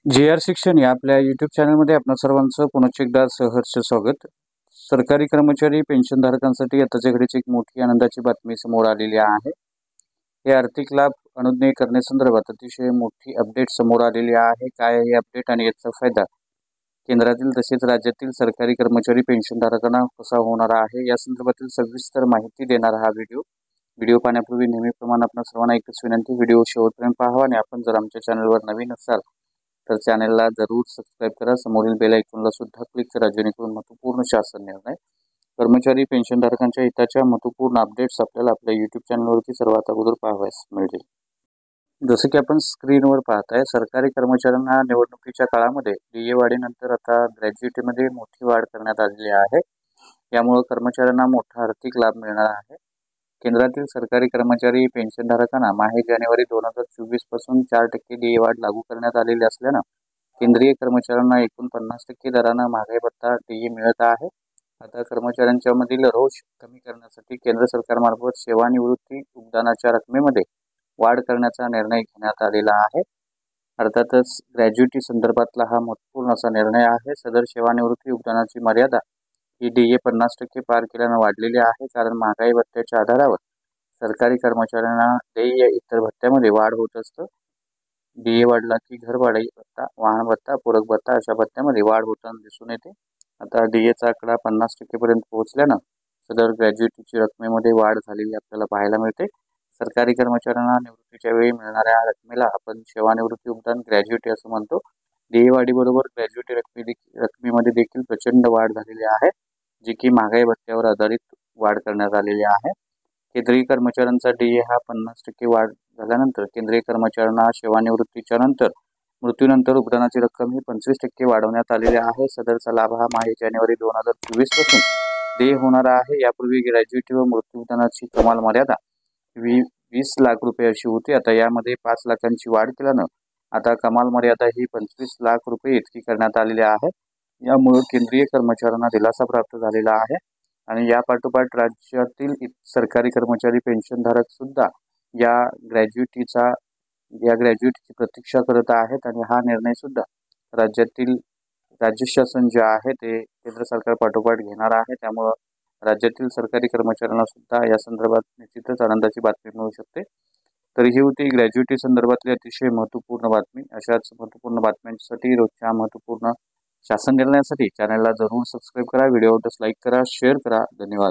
JR. शिक्षण या आपल्या यूट्यूब चॅनलमध्ये आपणा सर्वांचं पुन्हा एकदा सहर्ष स्वागत। सरकारी कर्मचारी पेन्शनधारकांसाठी आताच्या घडीची एक मोठी आनंदाची बातमी समोर आलेली आहे। हे आर्थिक लाभ अनुज्ञेय करण्यासंदर्भात अतिशय मोठी अपडेट समोर आलेली आहे। काय आहे अपडेट आणि याचा फायदा केंद्रातील तसेच राज्यातील सरकारी कर्मचारी पेन्शनधारकांना कसा होणार आहे या संदर्भातील सविस्तर माहिती देणारा हा व्हिडिओ पाहण्यापूर्वी नेहमीप्रमाणे आपण सर्वांना एकच विनंती, व्हिडिओ शेवटपर्यंत पाहावा आणि आपण जर आमच्या चॅनलवर नवीन असाल तर चॅनलला जरूर सबस्क्राइब करा, समोरील बेल आयकॉनला सुद्धा क्लिक करा जेणेकरून महत्त्वपूर्ण शासन निर्णय, कर्मचारी पेन्शनधारकांच्या हिताच्या महत्त्वपूर्ण अपडेट्स आपल्याला आपल्या यूट्यूब चॅनलवरती सर्वात अगोदर पाहावयास मिळतील। जसे की आपण स्क्रीनवर पाहताय, सरकारी कर्मचाऱ्यांना निवडणुकीच्या काळामध्ये डीए वाढीनंतर आता ग्रॅज्युइटीमध्ये मोठी वाढ करण्यात आलेली आहे। यामुळे कर्मचाऱ्यांना मोठा आर्थिक लाभ मिळणार आहे। केंद्रातील सरकारी कर्मचारी पेन्शनधारकांना माहे जानेवारी 2024 पासून 4% डीए वाढ लागू करण्यात आलेली असल्यानं केंद्रीय कर्मचाऱ्यांना एकूण 50% दरानं महागाई भत्ता डीए मिळत आहे। आता कर्मचाऱ्यांच्या मधील रोष कमी करण्यासाठी केंद्र सरकारमार्फत सेवानिवृत्ती योगदानाच्या रकमेमध्ये वाढ करण्याचा निर्णय घेण्यात आलेला आहे। अर्थातच ग्रॅज्युइटी संदर्भातला हा महत्त्वपूर्ण असा निर्णय आहे। सदर सेवानिवृत्ती योगदानाची मर्यादा ही डीए 50% पार केल्यानं वाढलेली आहे, कारण महागाई भत्त्याच्या आधारावर सरकारी कर्मचाऱ्यांना देय इतर भत्त्यामध्ये वाढ होत असतं। डीए वाढला की घर भाडे भत्ता, वाहन भत्ता, पूरक भत्ता अशा भत्त्यामध्ये वाढ होताना दिसून येते। आता डीएचा आकडा 50% पर्यंत पोहोचल्यानं सदर ग्रॅज्युइटीची रकमेमध्ये वाढ झालेली आपल्याला पाहायला मिळते। सरकारी कर्मचाऱ्यांना निवृत्तीच्या वेळी मिळणाऱ्या रकमेला आपण सेवानिवृत्ती योगदान ग्रॅज्युइटी असं म्हणतो। डीए वाढीबरोबर ग्रॅज्युइटी रकमेमध्ये देखील प्रचंड वाढ झालेली आहे, जी की महागाई भत्त्यावर आधारित वाढ करण्यात आलेली आहे। केंद्रीय कर्मचाऱ्यांचा डीए हा 50% वाढ झाल्यानंतर केंद्रीय कर्मचाऱ्यांना सेवानिवृत्तीच्या नंतर मृत्यूनंतर योगदानाची रक्कम ही 25% वाढवण्यात आलेली आहे। सदरचा लाभ हा माहे जानेवारी 2024 पासून देय होणार आहे। यापूर्वी ग्रॅज्युइटी व मृत्यू योगदानाची कमाल मर्यादा 20 लाख रुपये अशी होती। आता यामध्ये 5 लाखांची वाढ केल्यानं आता कमाल मर्यादा ही 25 लाख रुपये इतकी करण्यात आलेली आहे। यामुळे केंद्रीय कर्मचाऱ्यांना दिलासा प्राप्त झालेला आहे आणि या पाठोपाठ राज्यातील सरकारी कर्मचारी पेन्शनधारक सुद्धा या ग्रॅज्युइटीची प्रतीक्षा करत आहेत आणि हा निर्णय सुद्धा राज्य शासन जे आहे ते केंद्र सरकार पाठोपाठ घेणार आहे। त्यामुळे राज्यातील सरकारी कर्मचाऱ्यांना सुद्धा या संदर्भात निश्चितच आनंदाची बातमी मिळू शकते। तर ही होती ग्रॅज्युइटी संदर्भातली अतिशय महत्त्वपूर्ण बातमी। अशाच महत्त्वपूर्ण बातम्यांसाठी, रोजच्या महत्त्वपूर्ण शासन निर्णयासाठी चॅनलला जरूर सबस्क्राइब करा, व्हिडिओ लाईक करा, शेअर करा। धन्यवाद।